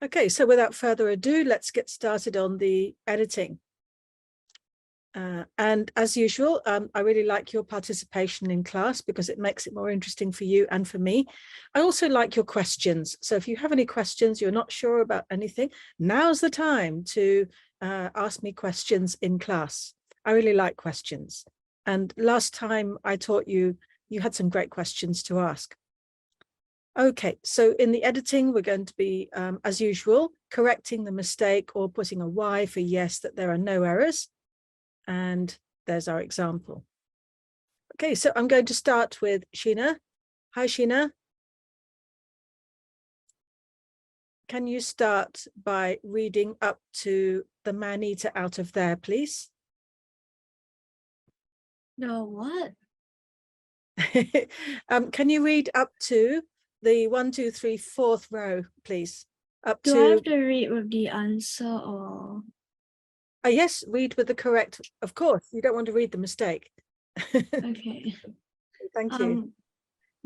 Okay, so without further ado, let's get started on the editing. And as usual, I really like your participation in class because it makes it more interesting for you and for me. I also like your questions. So if you have any questions, you're not sure about anything, now's the time to ask me questions in class. I really like questions. And last time I taught you, you had some great questions to ask. Okay, so in the editing, we're going to be, as usual, correcting the mistake or putting a Y for yes, that there are no errors. And there's our example. Okay, so I'm going to start with Sheena. Hi, Sheena. Can you start by reading up to the man-eater out of there, please? The what? Can you read up to the 1, 2, 3, 4th row, please? Up Do to... I have to read with the answer or? yes, read with the correct, of course. You don't want to read the mistake. Okay. Thank you.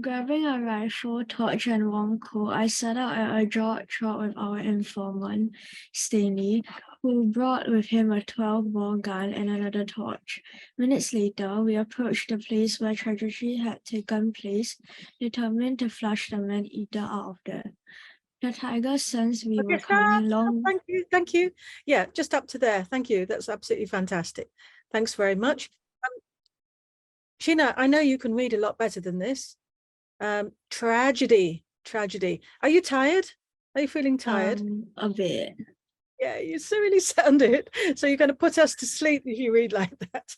Grabbing a rifle, torch, and warm coal, I set out at a jog trot with our informant, Stanley, who brought with him a 12-bore gun and another torch. Minutes later, we approached the place where tragedy had taken place, determined to flush the man-eater out of there. The tiger sensed we were coming along. Thank you. Yeah, just up to there. Thank you. That's absolutely fantastic. Thanks very much. Sheena, I know you can read a lot better than this. Tragedy. Are you tired? Are you feeling tired? A bit. Yeah, you so really sound it. So you're going to put us to sleep if you read like that.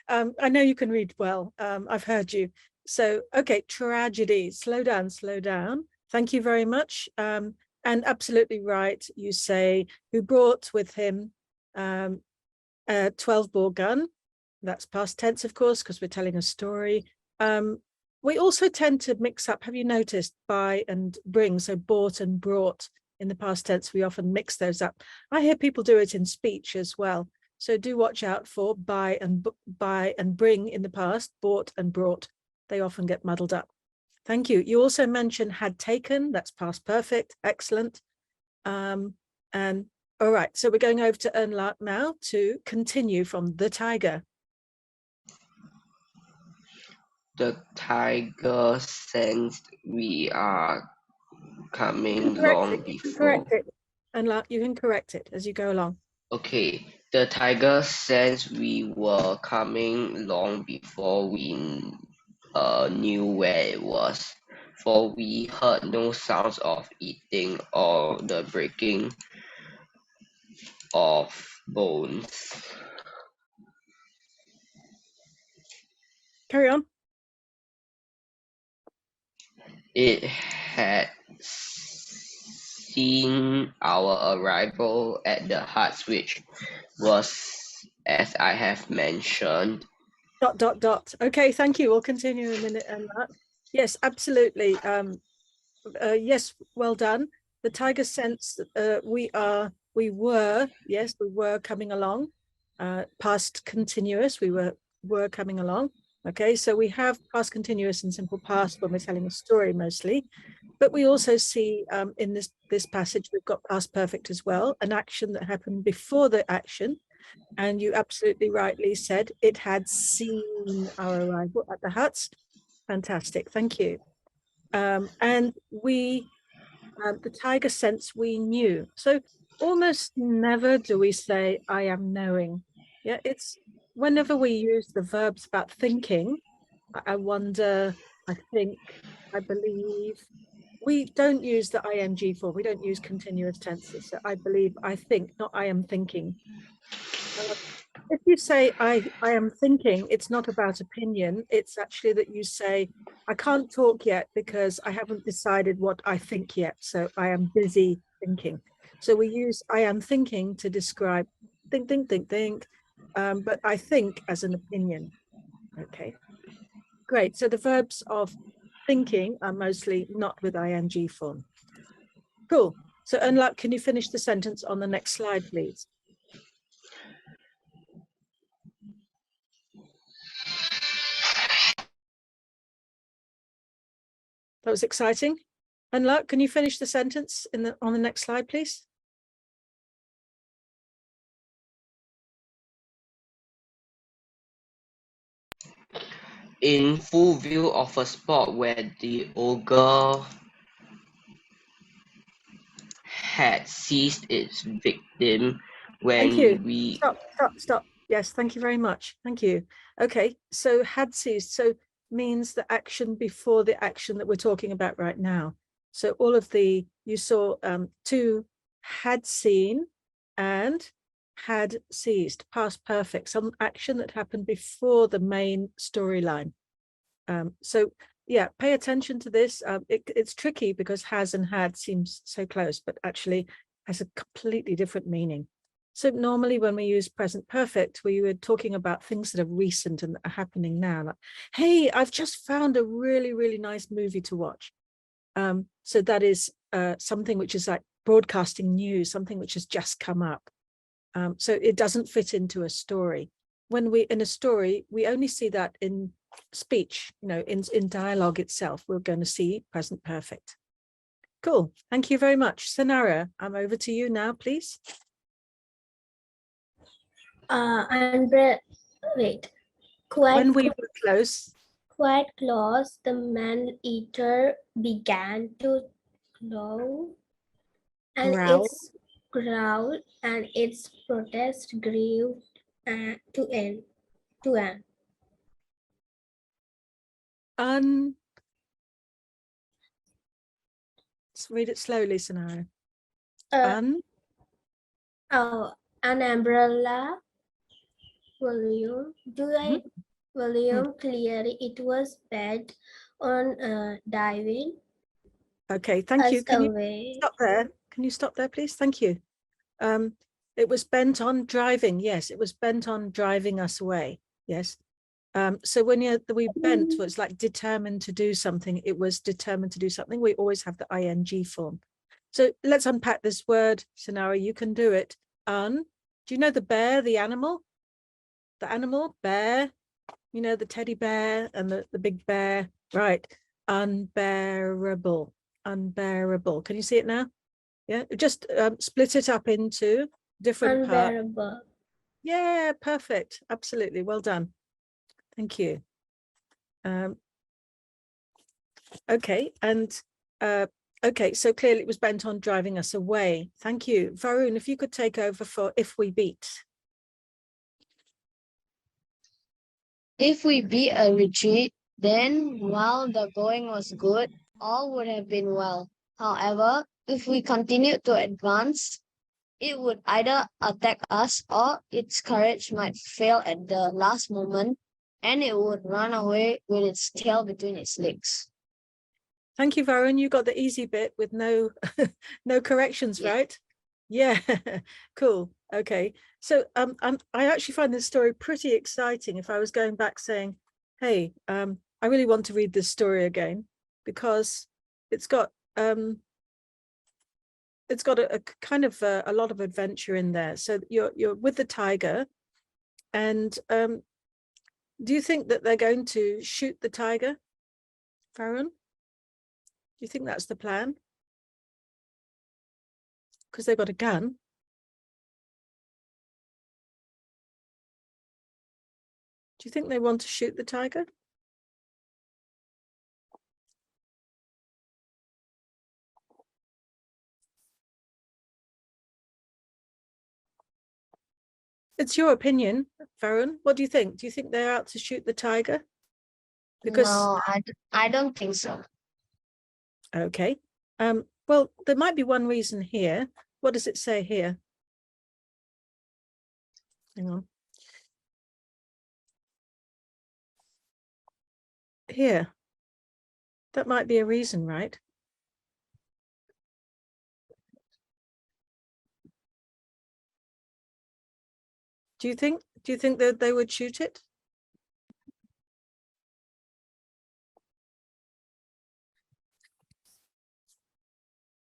I know you can read well. I've heard you. So, okay, tragedy. Slow down. Thank you very much. And absolutely right. You say who brought with him a 12-bore gun. That's past tense, of course, because we're telling a story. We also tend to mix up, have you noticed, buy and bring, so bought and brought in the past tense, we often mix those up. I hear people do it in speech as well. So do watch out for buy and bring in the past, bought and brought. They often get muddled up. Thank you. You also mentioned had taken, that's past perfect, excellent. And all right, so we're going over to Ernla now to continue from the tiger. The tiger sensed we are coming long before. Correct it. Ernla, you can correct it as you go along. Okay, the tiger sensed we were coming long before we knew where it was, for we heard no sounds of eating or the breaking of bones. Carry on. It had seen our arrival at the huts, which was, as I have mentioned. ... Okay, thank you. We'll continue in a minute on that. Yes, absolutely. Yes, well done. The tiger sense we were coming along. Past continuous, we were coming along. Okay, so we have past continuous and simple past when we're telling a story mostly, but we also see in this passage we've got past perfect as well, an action that happened before the action. And you absolutely rightly said it had seen our arrival at the huts. Fantastic, thank you. And we, the tiger sense we knew. So almost never do we say, I am knowing. Yeah, it's whenever we use the verbs about thinking, I wonder, I think, I believe, we don't use the ing form. We don't use continuous tenses. So I believe, I think, not I am thinking. If you say I am thinking, it's not about opinion. It's actually that you say, I can't talk yet because I haven't decided what I think yet. So I am busy thinking. So we use I am thinking to describe think. But I think as an opinion. Okay, great. So the verbs of thinking are mostly not with ing form. Cool. So Unluck, can you finish the sentence on the next slide, please? That was exciting. And Luck, can you finish the sentence on the next slide, please? In full view of a spot where the ogre had seized its victim Thank you. when we... Stop. Yes, thank you very much. Thank you. Okay, so had seized, so means the action before the action that we're talking about right now. So all of you saw two had seen and had seized, past perfect, some action that happened before the main storyline. So yeah, pay attention to this. It's tricky because has and had seems so close, but actually has a completely different meaning. So normally when we use present perfect, we were talking about things that are recent and are happening now. Like, hey, I've just found a really, really nice movie to watch. So that is something which is like broadcasting news, something which has just come up. So it doesn't fit into a story. When in a story, we only see that in speech, in dialogue itself. We're going to see present perfect. Cool. Thank you very much. Sanara, I'm over to you now, please. Wait. When we were close. Quite close, the man-eater began to growl, and its protest grew to an. Let's read it slowly, Sanara. An umbrella volume. Volume clearly it was bent on diving. Okay, thank you. Can you stop there? Can you stop there, please? Thank you. It was bent on driving. Yes, it was bent on driving us away. Yes. So when we bent was like determined to do something, it was determined to do something. We always have the ing form. So let's unpack this word, Sanara. You can do it. Do you know the bear, the animal? The animal, bear, the teddy bear and the big bear, right? Unbearable. Can you see it now? Yeah, just split it up into different parts. Unbearable. Yeah, perfect. Absolutely. Well done. Thank you. Okay, and okay, so clearly it was bent on driving us away. Thank you. Varun, if you could take over for if we beat. If we beat a retreat, then while the going was good, all would have been well. However, if we continued to advance, it would either attack us or its courage might fail at the last moment and it would run away with its tail between its legs. Thank you, Varun. You got the easy bit with no no corrections, Yeah. right? Yeah, cool. Okay. So I actually find this story pretty exciting. If I was going back saying, hey, I really want to read this story again because it's got a kind of a lot of adventure in there. So you're with the tiger, and do you think that they're going to shoot the tiger, Farron? Do you think that's the plan? Because they've got a gun. Do you think they want to shoot the tiger? It's your opinion, Farron. What do you think? Do you think they're out to shoot the tiger? Because No, I don't think so. okay. Well, there might be one reason here. What does it say here? Hang on. Here. That might be a reason, right? Do you think that they would shoot it?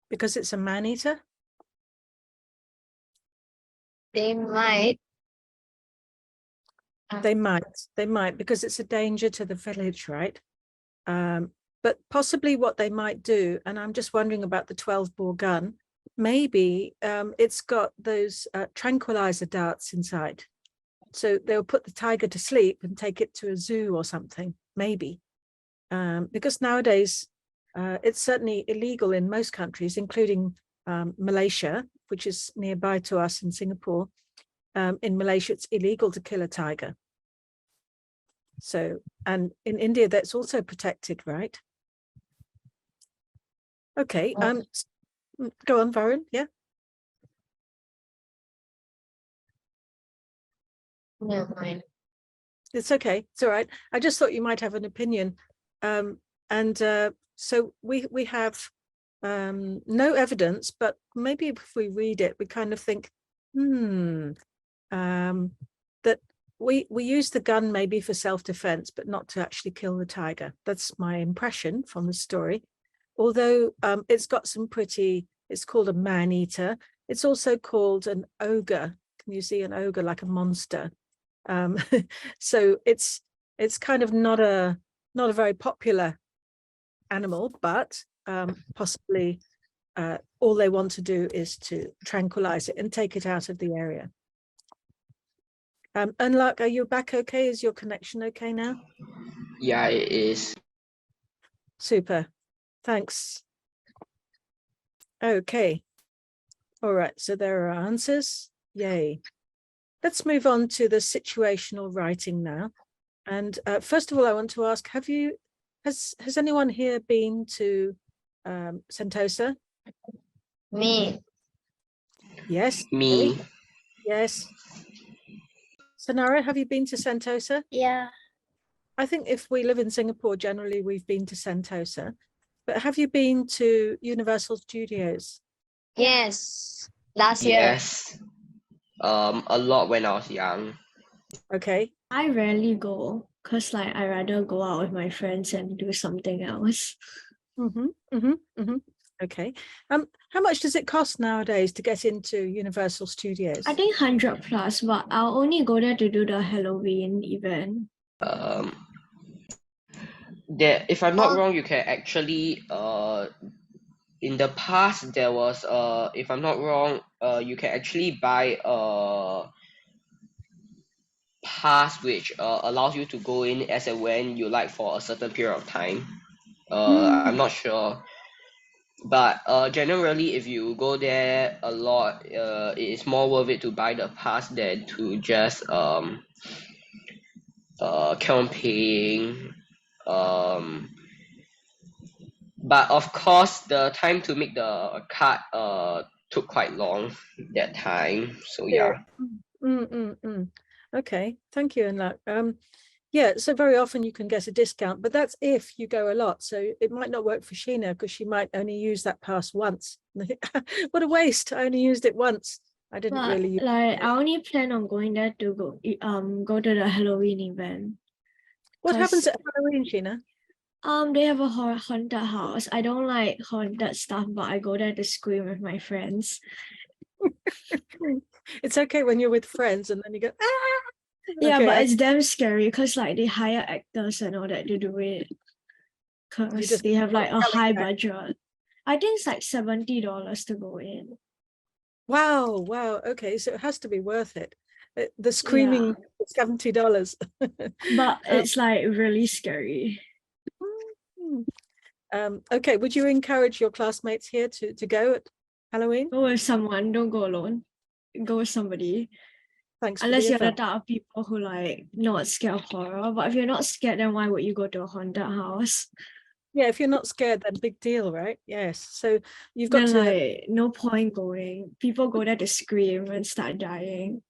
Because it's a man-eater? They might. They might because it's a danger to the village, right? But possibly what they might do, and I'm just wondering about the 12-bore gun, maybe it's got those tranquilizer darts inside. So they'll put the tiger to sleep and take it to a zoo or something, maybe. Because nowadays, it's certainly illegal in most countries, including Malaysia, which is nearby to us in Singapore. In Malaysia, it's illegal to kill a tiger. So, and in India, that's also protected, right? Okay, go on, Varun, yeah? Never mind. It's okay, it's all right. I just thought you might have an opinion. So we have no evidence, but maybe if we read it, we kind of think, that we use the gun maybe for self-defense, but not to actually kill the tiger. That's my impression from the story. Although it's got some pretty, it's called a man-eater. It's also called an ogre. Can you see an ogre like a monster? So it's kind of not a very popular animal, but possibly all they want to do is to tranquilize it and take it out of the area. Unluck, are you back okay? Is your connection okay now? Yeah, it is. Super, thanks. Okay, all right, so there are answers, yay. Let's move on to the situational writing now. And first of all, I want to ask, has anyone here been to Sentosa? Me. Yes. Me. Yes. Sanara, have you been to Sentosa? Yeah. I think if we live in Singapore, generally we've been to Sentosa. But have you been to Universal Studios? Yes. Last year. Yes. A lot when I was young. Okay. I rarely go because like I rather go out with my friends and do something else. Okay. How much does it cost nowadays to get into Universal Studios? I think 100 plus, but I'll only go there to do the Halloween event. There, if I'm not wrong, you can actually in the past there was if I'm not wrong, you can actually buy a pass which allows you to go in as and when you like for a certain period of time. I'm not sure, but generally if you go there a lot, it is more worth it to buy the pass than to just keep on paying. But of course the time to make the card took quite long that time, so yeah. Okay, thank you, Anla. Yeah, so very often you can get a discount, but that's if you go a lot. So it might not work for Sheena because she might only use that pass once. What a waste! I only used it once. I didn't But really use like it. I only plan on going there to go to the Halloween event. What happens 'Cause, at Halloween, Sheena? they have a haunted house. I don't like haunted stuff, but I go there to scream with my friends. It's okay when you're with friends and then you go, ah! Yeah, Okay, but it's damn scary because like they hire actors and all that to do it. Because just they have like a yelling high back. budget. I think it's like $70 to go in. Wow, okay, so it has to be worth it. The Yeah, screaming $70. but it's like really scary. Okay, would you encourage your classmates here to go at Halloween? Go with someone, don't go alone. Go with somebody. Thanks for Unless the you're the advice. type of people who like not scared of horror. But if you're not scared, then why would you go to a haunted house? Yeah, if you're not scared, then big deal, right? Yes. So you've got Then to. like no point going. People go there to scream and start dying.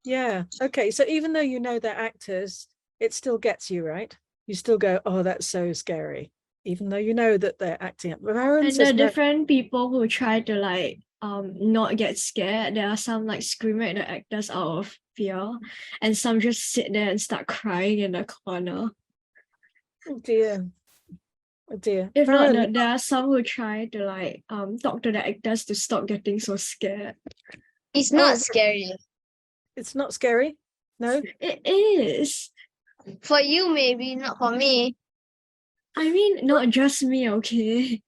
Yeah. Okay. So even though you know they're actors, it still gets you, right? You still go, oh, that's so scary, even though you know that they're acting. Aaron And says the no. different people who try to like not get scared. There are some like screaming at the actors out of fear, and some just sit there and start crying in the corner. Oh dear. Oh dear. If not, Varun, there are some who try to like talk to the actors to stop getting so scared. It's not scary. it's not scary. No. It is. For you, maybe, not for me. I mean, not just me, okay?